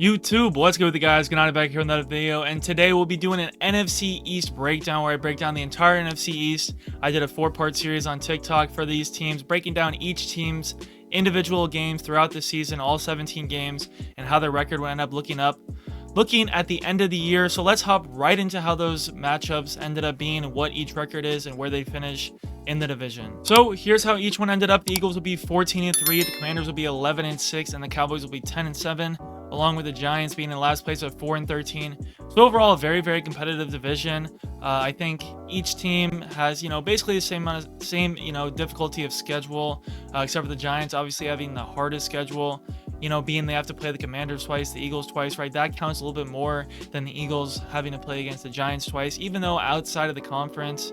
YouTube, what's good with you guys? Ganani back here with another video, and today we'll be doing an NFC East breakdown where I break down the entire NFC East. I did a 4-part series on TikTok for these teams, breaking down each team's individual games throughout the season, all 17 games, and how their record will end up looking at the end of the year. So let's hop right into how those matchups ended up being, what each record is, and where they finish in the division. So here's how each one ended up. The Eagles will be 14-3, the Commanders will be 11-6, and the Cowboys will be 10-7. Along with the Giants being in last place at 4-13. So overall, a very, very competitive division. I think each team has, basically the same difficulty of schedule, except for the Giants obviously having the hardest schedule. Being they have to play the Commanders twice, the Eagles twice, right? That counts a little bit more than the Eagles having to play against the Giants twice, even though outside of the conference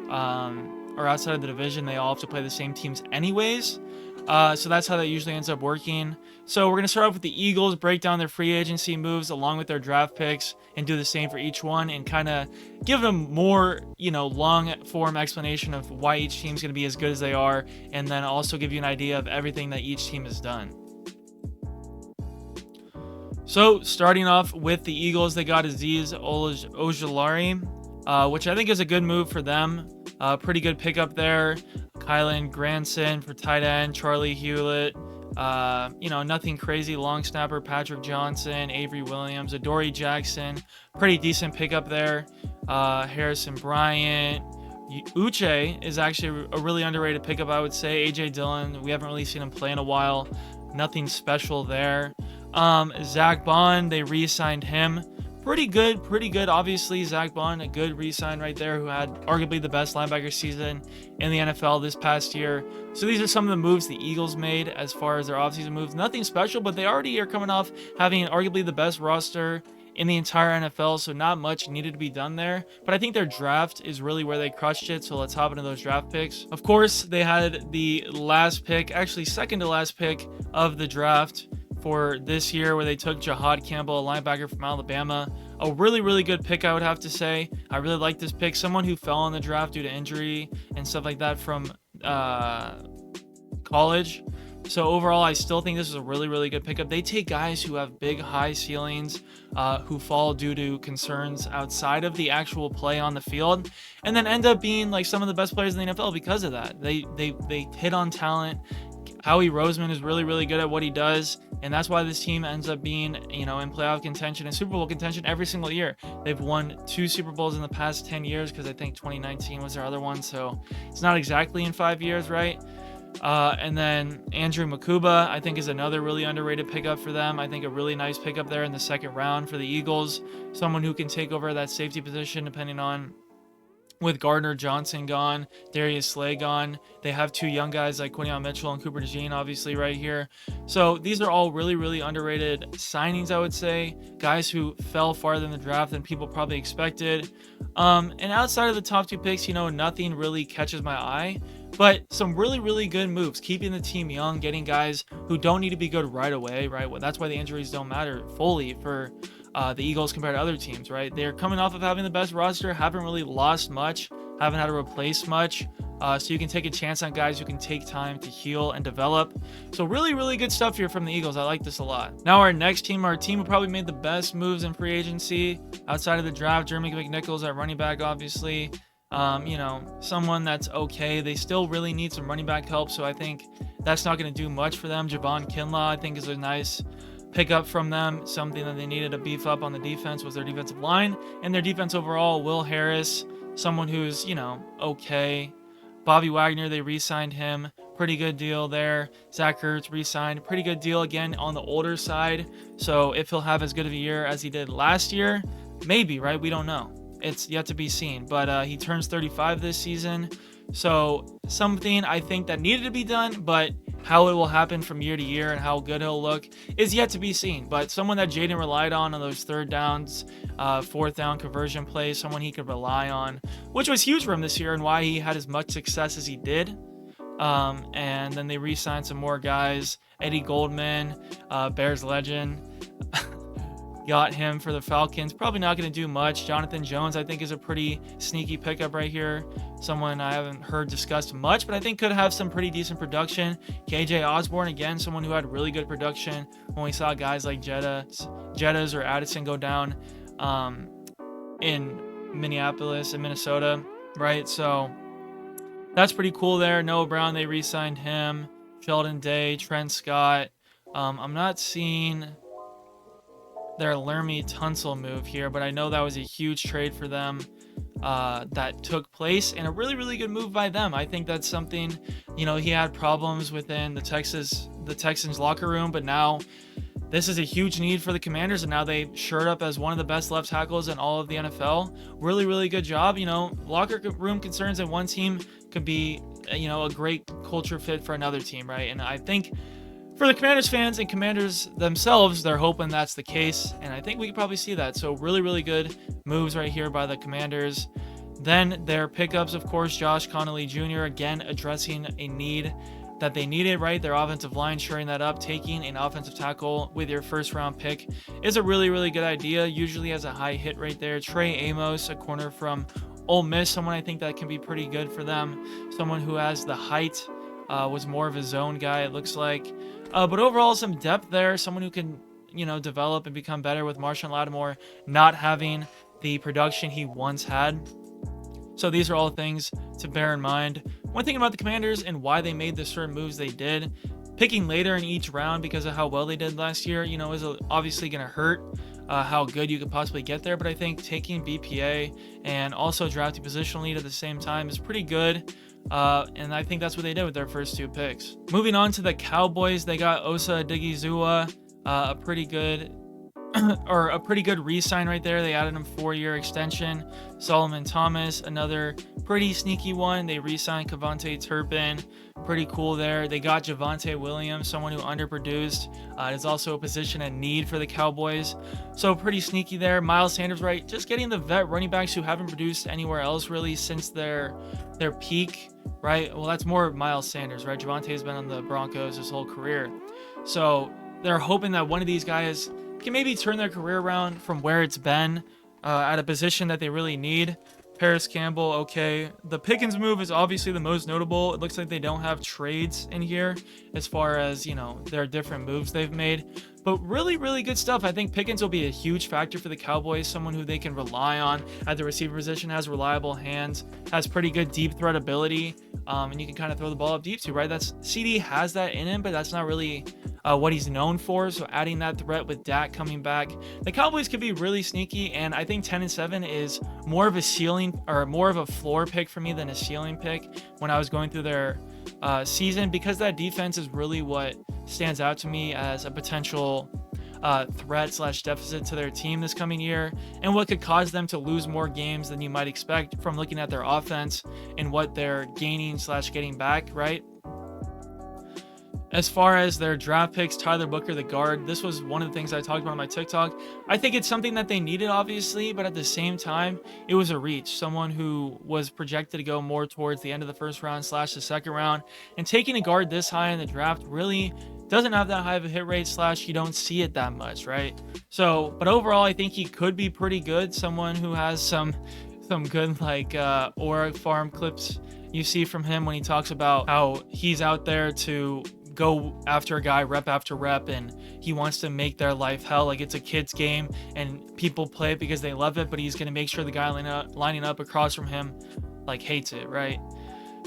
or outside of the division, they all have to play the same teams anyways. So that's how that usually ends up working. So we're going to start off with the Eagles, break down their free agency moves along with their draft picks, and do the same for each one, and kind of give them more, long form explanation of why each team's going to be as good as they are, and then also give you an idea of everything that each team has done. So starting off with the Eagles, they got Azeez Ojulari, which I think is a good move for them. Pretty good pickup there. Kylan Granson for tight end, Charlie Hewlett, nothing crazy. Long snapper Patrick Johnson, Avery Williams, Adoree Jackson, pretty decent pickup there. Harrison Bryant, Uche is actually a really underrated pickup, I would say. AJ Dillon, we haven't really seen him play in a while. Nothing special there. Zach Bond, they re-signed him. Pretty good. Obviously, Zach Bond, a good re-sign right there, who had arguably the best linebacker season in the NFL this past year. So these are some of the moves the Eagles made as far as their offseason moves. Nothing special, but they already are coming off having arguably the best roster in the entire NFL, so not much needed to be done there. But I think their draft is really where they crushed it, so let's hop into those draft picks. Of course, they had the last pick, actually second to last pick of the draft for this year, where they took Jahad Campbell, a linebacker from Alabama. A really, really good pick, I would have to say. I really like this pick. Someone who fell in the draft due to injury and stuff like that from college. So overall, I still think this is a really, really good pickup. They take guys who have big, high ceilings, who fall due to concerns outside of the actual play on the field, and then end up being like some of the best players in the NFL because of that. They hit on talent. Howie Roseman is really, really good at what he does, and that's why this team ends up being, in playoff contention and Super Bowl contention every single year. They've won 2 Super Bowls in the past 10 years, because I think 2019 was their other one, so it's not exactly in 5 years, right? And then Andrew Makuba, I think, is another really underrated pickup for them. I think a really nice pickup there in the second round for the Eagles. Someone who can take over that safety position depending on, with Gardner Johnson gone, Darius Slay gone. They have 2 young guys like Quinyon Mitchell and Cooper DeJean, obviously, right here. So these are all really, really underrated signings, I would say. Guys who fell farther in the draft than people probably expected. And outside of the top 2 picks, nothing really catches my eye. But some really, really good moves, keeping the team young, getting guys who don't need to be good right away, right? Well, that's why the injuries don't matter fully for the Eagles compared to other teams, right? They're coming off of having the best roster, haven't really lost much, haven't had to replace much. So you can take a chance on guys who can take time to heal and develop. So really, really good stuff here from the Eagles. I like this a lot. Now our next team, our team who probably made the best moves in free agency outside of the draft, Jeremy McNichols at running back, obviously. Someone that's okay. They still really need some running back help, so I think that's not going to do much for them. Javon Kinlaw, I think, is a nice pickup from them. Something that they needed to beef up on the defense was their defensive line and their defense overall. Will Harris, someone who's, okay. Bobby Wagner, they re-signed him. Pretty good deal there. Zach Ertz re-signed. Pretty good deal again on the older side. So if he'll have as good of a year as he did last year, maybe, right? We don't know. It's yet to be seen. But he turns 35 this season. So something I think that needed to be done, but how it will happen from year to year and how good he'll look is yet to be seen. But someone that Jaden relied on those 3rd downs, 4th down conversion plays, someone he could rely on, which was huge for him this year and why he had as much success as he did. And then they re-signed some more guys. Eddie Goldman, Bears legend. got him for the Falcons. Probably not going to do much. Jonathan Jones, I think, is a pretty sneaky pickup right here. Someone I haven't heard discussed much, but I think could have some pretty decent production. KJ Osborne, again, someone who had really good production when we saw guys like Jettas or Addison go down in Minneapolis and Minnesota, right? So that's pretty cool there. Noah Brown, they re-signed him. Sheldon Day, Trent Scott. I'm not seeing their Lermy Tunsil move here, but I know that was a huge trade for them that took place, and a really, really good move by them. I think that's something, he had problems within the Texans locker room, but now this is a huge need for the Commanders, and now they shored up as one of the best left tackles in all of the NFL. Really, really good job. Locker room concerns in one team could be, a great culture fit for another team, right? And I think for the Commanders fans and Commanders themselves, they're hoping that's the case, and I think we could probably see that. So really, really good moves right here by the Commanders. Then their pickups, of course, Josh Connolly Jr., again, addressing a need that they needed, right? Their offensive line, shoring that up. Taking an offensive tackle with your first round pick is a really, really good idea. Usually has a high hit rate there. Trey Amos, a corner from Ole Miss, someone I think that can be pretty good for them. Someone who has the height, was more of a zone guy, it looks like. But overall, some depth there. Someone who can, develop and become better with Marshawn Lattimore not having the production he once had. So these are all things to bear in mind when thinking about the Commanders and why they made the certain moves they did. Picking later in each round because of how well they did last year, is obviously going to hurt how good you could possibly get there. But I think taking BPA and also drafting positional need at the same time is pretty good. And I think that's what they did with their first two picks. Moving on to the Cowboys, they got Osa Odighizuwa, a pretty good re-sign right there. They added him 4-year extension. Solomon Thomas, another pretty sneaky one. They re-signed Kavontae Turpin. Pretty cool there. They got Javonte Williams, someone who underproduced. It's also a position of need for the Cowboys. So pretty sneaky there. Miles Sanders, right? Just getting the vet running backs who haven't produced anywhere else really since their peak, right? Well, that's more Miles Sanders, right? Javonte's been on the Broncos his whole career. So they're hoping that one of these guys can maybe turn their career around from where it's been at a position that they really need. Paris Campbell, okay. The Pickens move is obviously the most notable. It looks like they don't have trades in here as far as, their different moves they've made. But really, really good stuff. I think Pickens will be a huge factor for the Cowboys, someone who they can rely on at the receiver position, has reliable hands, has pretty good deep threat ability, and you can kind of throw the ball up deep too, right? CD has that in him, but that's not really what he's known for. So adding that threat with Dak coming back, the Cowboys could be really sneaky, and I think 10-7 is more of a ceiling or more of a floor pick for me than a ceiling pick when I was going through their season, because that defense is really what stands out to me as a potential threat/deficit to their team this coming year, and what could cause them to lose more games than you might expect from looking at their offense and what they're gaining/getting back, right? As far as their draft picks, Tyler Booker, the guard, this was one of the things I talked about on my TikTok. I think it's something that they needed, obviously, but at the same time, it was a reach. Someone who was projected to go more towards the end of the first round/the second round, and taking a guard this high in the draft really doesn't have that high of a hit rate / you don't see it that much, right? So, but overall, I think he could be pretty good. Someone who has some good aura farm clips you see from him when he talks about how he's out there to go after a guy rep after rep, and he wants to make their life hell. Like it's a kid's game and people play it because they love it, but he's going to make sure the guy lining up across from him hates it, right?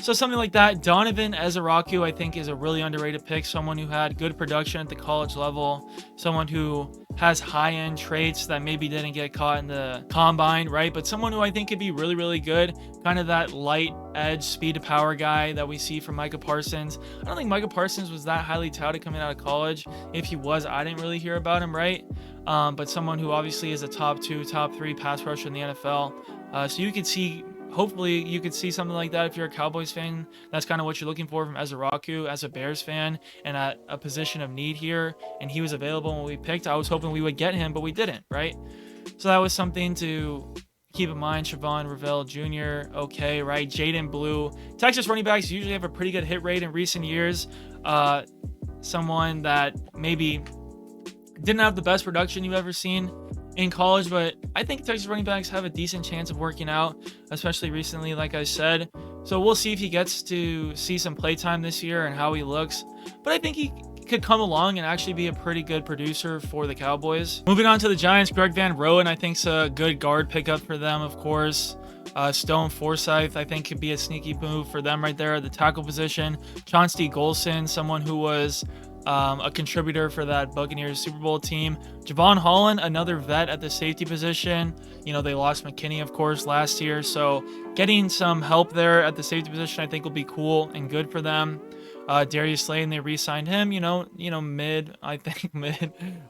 So something like that. Donovan Ezeraku, I think, is a really underrated pick. Someone who had good production at the college level. Someone who has high-end traits that maybe didn't get caught in the combine, right? But someone who I think could be really, really good. Kind of that light edge, speed to power guy that we see from Micah Parsons. I don't think Micah Parsons was that highly touted coming out of college. If he was, I didn't really hear about him, right? But someone who obviously is a top 2, top 3 pass rusher in the NFL. So you could see... Hopefully you could see something like that if you're a Cowboys fan. That's kind of what you're looking for from Ezeraku. As a Bears fan and at a position of need here, and he was available when we picked, I was hoping we would get him, but we didn't, right? So that was something to keep in mind. Siobhan Revelle Jr., okay, right? Jaden Blue. Texas running backs usually have a pretty good hit rate in recent years. Someone that maybe Didn't have the best production you've ever seen in college, but I think Texas running backs have a decent chance of working out, especially recently, like I said. So we'll see if he gets to see some playtime this year and how he looks. But I think he could come along and actually be a pretty good producer for the Cowboys. Moving on to the Giants, Greg Van Roten, I think, is a good guard pickup for them, of course. Stone Forsythe, I think, could be a sneaky move for them right there at the tackle position. Chauncey Golson, someone who was a contributor for that Buccaneers Super Bowl team. Javon Holland, another vet at the safety position. You know, they lost McKinney, of course, last year. So getting some help there at the safety position, I think, will be cool and good for them. Darius Slayton, they re-signed him, mid.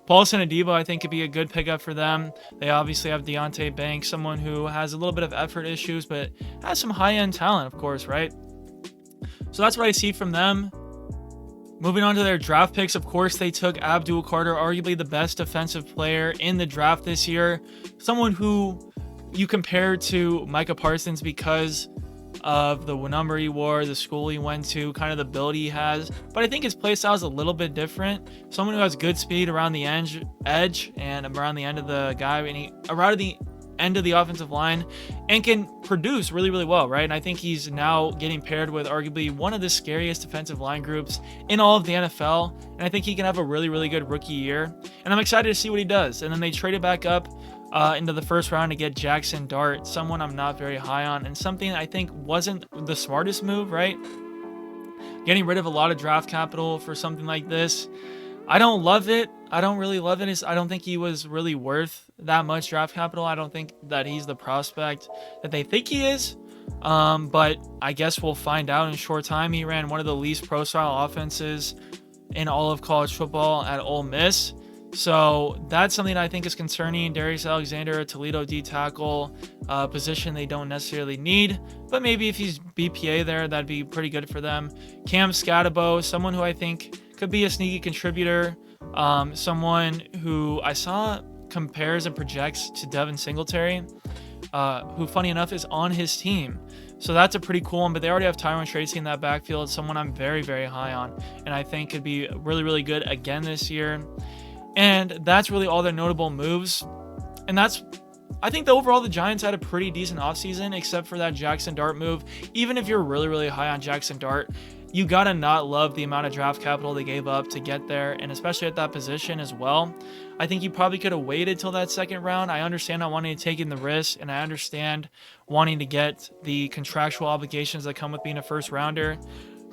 Paulson Adebo, I think, could be a good pickup for them. They obviously have Deontay Banks, someone who has a little bit of effort issues, but has some high-end talent, of course, right? So that's what I see from them. Moving on to their draft picks, of course, they took Abdul Carter, arguably the best defensive player in the draft this year. Someone who you compare to Micah Parsons because of the number he wore, the school he went to, kind of the ability he has. But I think his play style is a little bit different. Someone who has good speed around the edge and around the end of the guy, around the end of the offensive line, and can produce really, really well, right? And I think he's now getting paired with arguably one of the scariest defensive line groups in all of the NFL. And I think he can have a really, really good rookie year. And I'm excited to see what he does. And then they traded back up into the first round to get Jackson Dart, someone I'm not very high on, and something I think wasn't the smartest move, right? Getting rid of a lot of draft capital for something like this. I don't love it. I don't really love it. I don't think he was really worth that much draft capital. I don't think that he's the prospect that they think he is. But I guess we'll find out in a short time. He ran one of the least pro-style offenses in all of college football at Ole Miss. So that's something I think is concerning. Darius Alexander, a Toledo D tackle, position they don't necessarily need, but maybe if he's BPA there, that'd be pretty good for them. Cam Scatabo, someone who I think could be a sneaky contributor, someone who I saw compares and projects to Devin Singletary, who, funny enough, is on his team. So that's a pretty cool one, but they already have Tyron Tracy in that backfield, someone I'm very, very high on, and I think could be really, really good again this year. And that's really all their notable moves. And I think overall the Giants had a pretty decent offseason, except for that Jackson Dart move. Even if you're really, really high on Jackson Dart, you gotta not love the amount of draft capital they gave up to get there, and especially at that position as well. I think you probably could have waited till that second round. I understand not wanting to take in the risk, and I understand wanting to get the contractual obligations that come with being a first rounder,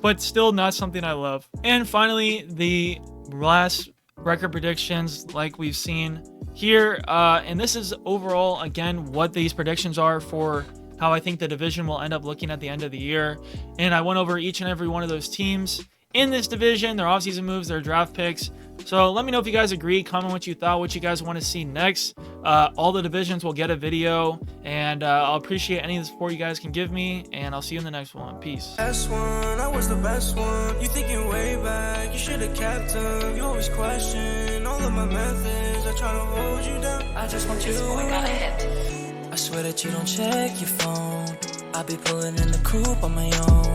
but still not something I love. And finally, the last record predictions, like we've seen here, and this is overall, again, what these predictions are for how I think the division will end up looking at the end of the year. And I went over each and every one of those teams in this division, their offseason moves, their draft picks. So let me know if you guys agree, comment what you thought, what you guys want to see next. All the divisions will get a video, and I'll appreciate any of the support you guys can give me, and I'll see you in the next one. Peace. Best one, I was the best one. You thinking way back, you should have kept them. You always question all of my methods. I try to hold you down. I just want you to got a hit. I swear that you don't check your phone. I be pulling in the coupe on my own.